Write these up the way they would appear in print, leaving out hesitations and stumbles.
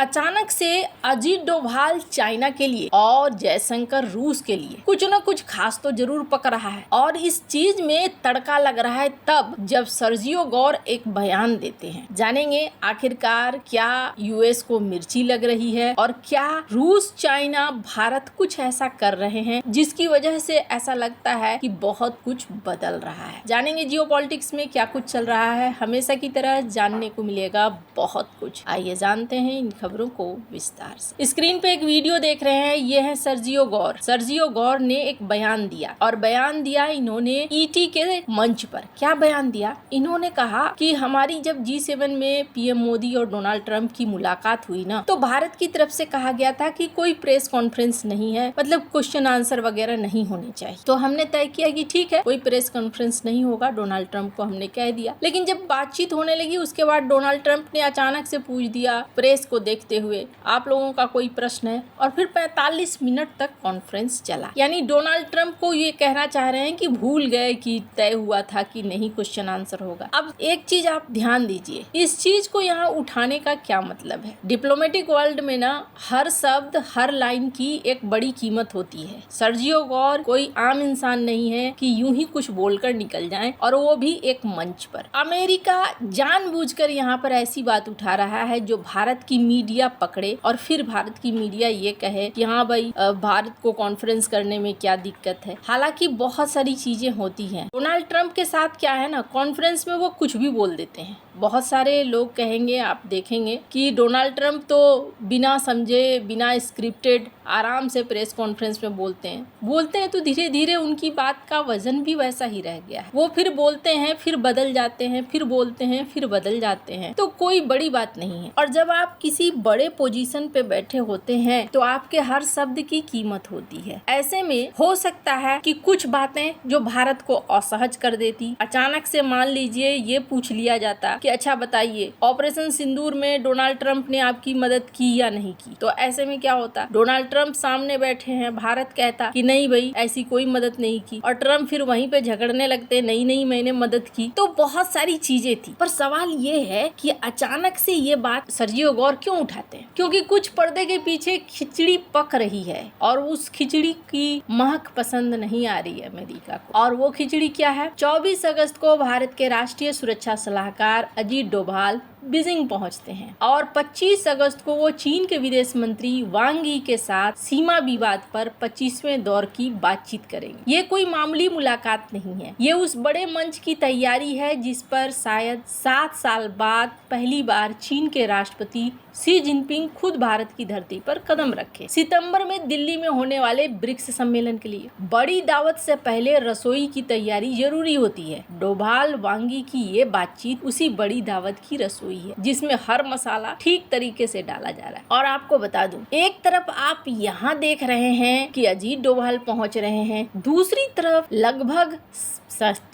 अचानक से अजीत डोभाल चाइना के लिए और जयशंकर रूस के लिए कुछ न कुछ खास तो जरूर पक रहा है और इस चीज में तड़का लग रहा है तब जब सर्जियो गौर एक बयान देते हैं। जानेंगे आखिरकार क्या यूएस को मिर्ची लग रही है और क्या रूस चाइना भारत कुछ ऐसा कर रहे हैं जिसकी वजह से ऐसा लगता है कि बहुत कुछ बदल रहा है। जानेंगे जियोपॉलिटिक्स में क्या कुछ चल रहा है, हमेशा की तरह जानने को मिलेगा बहुत कुछ। आइए जानते हैं इन खबरों को विस्तार से। स्क्रीन पे एक वीडियो देख रहे हैं, ये है सर्जियो गौर। सर्जियो गौर ने एक बयान दिया और बयान दिया इन्होंने ईटी के मंच पर। क्या बयान दिया? इन्होंने कहा कि हमारी जब G7 में पीएम मोदी और डोनाल्ड ट्रंप की मुलाकात हुई ना, तो भारत की तरफ से कहा गया था कि कोई प्रेस कॉन्फ्रेंस नहीं है, मतलब क्वेश्चन आंसर वगैरह नहीं होने चाहिए। तो हमने तय किया कि ठीक है, कोई प्रेस कॉन्फ्रेंस नहीं होगा, डोनाल्ड ट्रंप को हमने कह दिया। लेकिन जब बातचीत होने लगी उसके बाद डोनाल्ड ट्रंप ने अचानक से पूछ दिया प्रेस को देखते हुए, आप लोगों का कोई प्रश्न है? और फिर 45 मिनट तक कॉन्फ्रेंस चला। यानी डोनाल्ड ट्रंप को ये कहना चाह रहे हैं कि भूल गए कि तय हुआ था कि नहीं क्वेश्चन आंसर होगा। अब एक चीज आप ध्यान दीजिए, इस चीज को यहाँ उठाने का क्या मतलब है। डिप्लोमेटिक वर्ल्ड में ना हर शब्द हर लाइन की एक बड़ी कीमत होती है। सर्जियो गौर कोई आम इंसान नहीं है कि यूं ही कुछ बोलकर निकल जाएं, और वो भी एक मंच पर। अमेरिका जानबूझकर यहाँ पर ऐसी बात उठा रहा है जो भारत की मीडिया पकड़े और फिर भारत की मीडिया ये कहे कि हाँ भाई भारत को कॉन्फ्रेंस करने में क्या दिक्कत है। हालांकि बहुत सारी चीजें होती हैं। डोनाल्ड ट्रंप के साथ क्या है ना, कॉन्फ्रेंस में वो कुछ भी बोल देते हैं। बहुत सारे लोग कहेंगे, आप देखेंगे कि डोनाल्ड ट्रंप तो बिना समझे बिना स्क्रिप्टेड आराम से प्रेस कॉन्फ्रेंस में बोलते हैं तो धीरे धीरे उनकी बात का वजन भी वैसा ही रह गया है। वो फिर बोलते हैं, फिर बदल जाते हैं, फिर बोलते हैं, फिर बदल जाते हैं, तो कोई बड़ी बात नहीं है। और जब आप किसी बड़े पोजीशन पे बैठे होते हैं तो आपके हर शब्द की कीमत होती है। ऐसे में हो सकता है कि कुछ बातें जो भारत को असहज कर देती, अचानक से मान लीजिए ये पूछ लिया जाता कि अच्छा बताइए ऑपरेशन सिंदूर में डोनाल्ड ट्रंप ने आपकी मदद की या नहीं की, तो ऐसे में क्या होता, डोनाल्ड ट्रंप सामने बैठे हैं, भारत कहता कि नहीं भाई ऐसी कोई मदद नहीं की, और ट्रंप फिर वहीं पे झगड़ने लगते, नहीं मैंने मदद की। तो बहुत सारी चीजें थी। पर सवाल ये है कि अचानक से ये बात सर्जियो गौर क्यों उठाते हैं? क्योंकि कुछ पर्दे के पीछे खिचड़ी पक रही है और उस खिचड़ी की महक पसंद नहीं आ रही है अमेरिका को। और वो खिचड़ी क्या है? 24 अगस्त को भारत के राष्ट्रीय सुरक्षा सलाहकार अजीत डोभाल बीजिंग पहुंचते हैं और 25 अगस्त को वो चीन के विदेश मंत्री वांग यी के साथ सीमा विवाद पर 25वें दौर की बातचीत करेंगे। ये कोई मामूली मुलाकात नहीं है, ये उस बड़े मंच की तैयारी है जिस पर शायद 7 साल बाद पहली बार चीन के राष्ट्रपति शी जिनपिंग खुद भारत की धरती पर कदम रखे। सितंबर में दिल्ली में होने वाले ब्रिक्स सम्मेलन के लिए बड़ी दावत से पहले रसोई की तैयारी जरूरी होती है। डोभाल वांग यी की ये बातचीत उसी बड़ी दावत की रसोई है जिसमें हर मसाला ठीक तरीके से डाला जा रहा है। और आपको बता दूं, एक तरफ आप यहाँ देख रहे हैं कि अजीत डोभाल पहुंच रहे हैं, दूसरी तरफ लगभग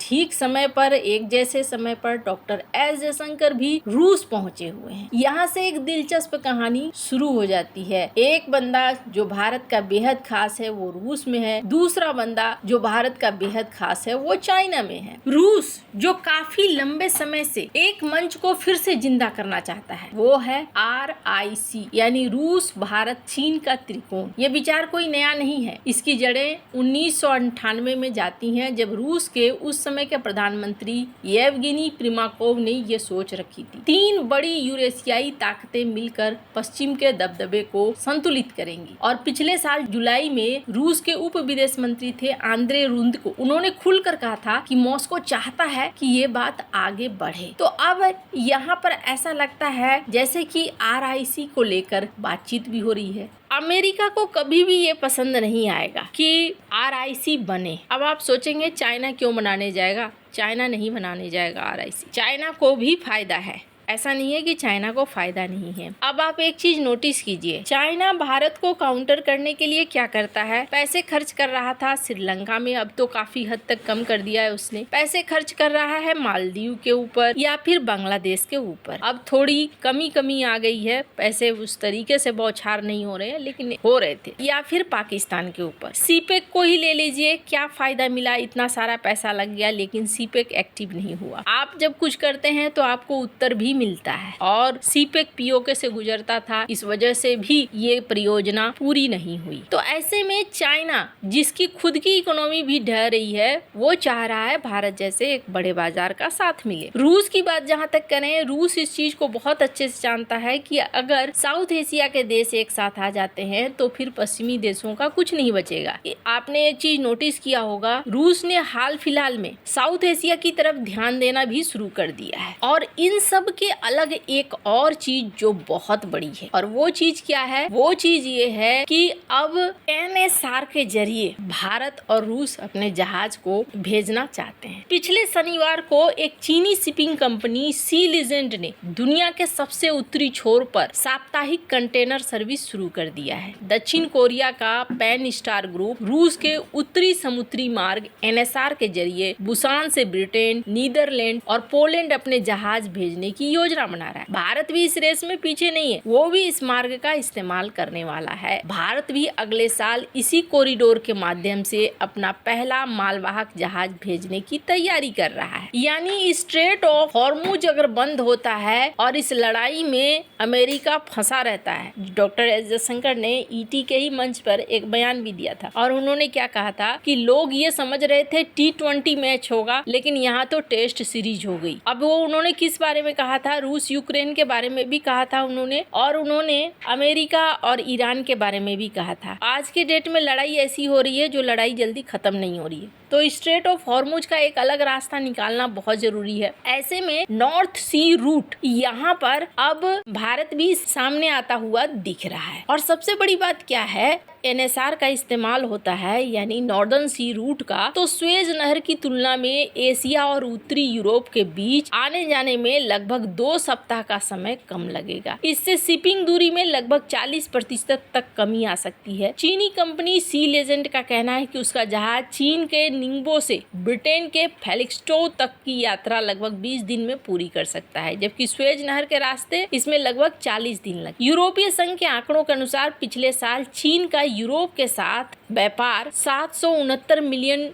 ठीक समय पर, एक जैसे समय पर डॉक्टर एस जयशंकर भी रूस पहुंचे हुए हैं। यहाँ से एक दिलचस्प कहानी शुरू हो जाती है। एक बंदा जो भारत का बेहद खास है वो रूस में है, दूसरा बंदा जो भारत का बेहद खास है वो चाइना में है। रूस जो काफी लंबे समय से एक मंच को फिर से जिंदा करना चाहता है वो है RIC, यानी रूस भारत चीन का त्रिकोण। ये विचार कोई नया नहीं है, इसकी जड़ें 1998 में जाती हैं जब रूस के उस समय के प्रधानमंत्री येवगेनी प्रिमाकोव ने ये सोच रखी थी। 3 बड़ी यूरेशियाई ताकतें मिलकर पश्चिम के दबदबे को संतुलित करेंगी। और पिछले साल जुलाई में रूस के उप विदेश मंत्री थे आंद्रे रुंद को, उन्होंने खुलकर कहा था कि मॉस्को चाहता है कि ये बात आगे बढ़े। तो अब यहाँ पर ऐसा लगता है जैसे कि RIC को लेकर बातचीत भी हो रही है। अमेरिका को कभी भी ये पसंद नहीं आएगा कि RIC बने। अब आप सोचेंगे चाइना क्यों बनाने जाएगा? चाइना नहीं बनाने जाएगा RIC। चाइना को भी फायदा है, ऐसा नहीं है कि चाइना को फायदा नहीं है। अब आप एक चीज नोटिस कीजिए, चाइना भारत को काउंटर करने के लिए क्या करता है? पैसे खर्च कर रहा था श्रीलंका में, अब तो काफी हद तक कम कर दिया है उसने। पैसे खर्च कर रहा है मालदीव के ऊपर या फिर बांग्लादेश के ऊपर। अब थोड़ी कमी आ गई है, पैसे उस तरीके से बौछार नहीं हो रहे हैं लेकिन हो रहे थे। या फिर पाकिस्तान के ऊपर। सीपेक को ही ले लीजिए, क्या फायदा मिला? इतना सारा पैसा लग गया लेकिन सीपेक एक्टिव नहीं हुआ। आप जब कुछ करते हैं तो आपको उत्तर भी मिलता है और सीपेक पीओके से गुजरता था, इस वजह से भी ये परियोजना पूरी नहीं हुई। तो ऐसे में चाइना, जिसकी खुद की इकोनॉमी भी ढह रही है, वो चाह रहा है भारत जैसे एक बड़े बाजार का साथ मिले। रूस की बात जहाँ तक करें, रूस इस चीज को बहुत अच्छे से जानता है कि अगर साउथ एशिया के देश एक साथ आ जाते हैं तो फिर पश्चिमी देशों का कुछ नहीं बचेगा। आपने एक चीज नोटिस किया होगा, रूस ने हाल फिलहाल में साउथ एशिया की तरफ ध्यान देना भी शुरू कर दिया है। और इन सब के अलग एक और चीज जो बहुत बड़ी है, और वो चीज क्या है? वो चीज ये है कि अब एनएसआर के जरिए भारत और रूस अपने जहाज को भेजना चाहते हैं। पिछले शनिवार को एक चीनी शिपिंग कंपनी सी लीजेंड ने दुनिया के सबसे उत्तरी छोर पर साप्ताहिक कंटेनर सर्विस शुरू कर दिया है। दक्षिण कोरिया का पैन स्टार ग्रुप रूस के उत्तरी समुद्री मार्ग एनएसआर के जरिए बुसान से ब्रिटेन, नीदरलैंड और पोलैंड अपने जहाज भेजने की योजना बना रहा है। भारत भी इस रेस में पीछे नहीं है, वो भी इस मार्ग का इस्तेमाल करने वाला है। भारत भी अगले साल इसी कॉरिडोर के माध्यम से अपना पहला मालवाहक जहाज भेजने की तैयारी कर रहा है। यानी स्ट्रेट ऑफ हॉर्मुज अगर बंद होता है और इस लड़ाई में अमेरिका फंसा रहता है। डॉक्टर एस जयशंकर ने ईटी के ही मंच पर एक बयान भी दिया था और उन्होंने क्या कहा था कि लोग ये समझ रहे थे T20 मैच होगा, लेकिन यहाँ तो टेस्ट सीरीज हो गई। अब वो उन्होंने किस बारे में कहा था? रूस यूक्रेन के बारे में भी कहा था उन्होंने, और उन्होंने अमेरिका और ईरान के बारे में भी कहा था। आज के डेट में लड़ाई ऐसी हो रही है जो लड़ाई जल्दी खत्म नहीं हो रही है, तो स्ट्रेट ऑफ हॉर्मुज का एक अलग रास्ता निकालना बहुत जरूरी है। ऐसे में नॉर्थ सी रूट यहाँ पर अब भारत भी सामने आता हुआ दिख रहा है। और सबसे बड़ी बात क्या है, एनएसआर का इस्तेमाल होता है यानी नॉर्दर्न सी रूट का, तो स्वेज नहर की तुलना में एशिया और उत्तरी यूरोप के बीच आने जाने में लगभग 2 सप्ताह का समय कम लगेगा। इससे शिपिंग दूरी में लगभग 40% तक कमी आ सकती है। चीनी कंपनी सी लीजेंड का कहना है कि उसका जहाज चीन के निंगबो से ब्रिटेन के फेलिक्सटो तक की यात्रा लगभग 20 दिन में पूरी कर सकता है, जबकि स्वेज नहर के रास्ते इसमें लगभग 40 दिन लगे। यूरोपीय संघ के आंकड़ों के अनुसार पिछले साल चीन का यूरोप के साथ व्यापार $769 मिलियन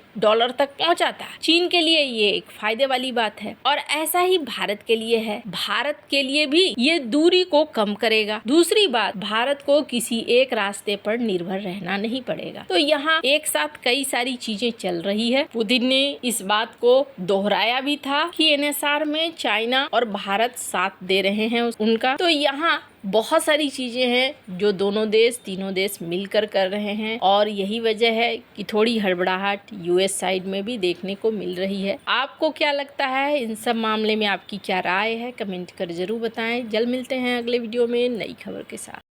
तक पहुंचा था। चीन के लिए ये एक फायदे वाली बात है और ऐसा ही भारत के लिए है। भारत के लिए भी ये दूरी को कम करेगा। दूसरी बात, भारत को किसी एक रास्ते पर निर्भर रहना नहीं पड़ेगा। तो यहाँ एक साथ कई सारी चीजें चल रही है। पुतिन ने इस बात को दोहराया भी था कि एनएसआर में चाइना और भारत साथ दे रहे हैं उनका। तो यहाँ बहुत सारी चीजें हैं जो दोनों देश, तीनों देश मिलकर कर रहे हैं और यही वजह है कि थोड़ी हड़बड़ाहट यूएस साइड में भी देखने को मिल रही है। आपको क्या लगता है इन सब मामले में? आपकी क्या राय है? कमेंट कर जरूर बताएं। जल्द मिलते हैं अगले वीडियो में नई खबर के साथ।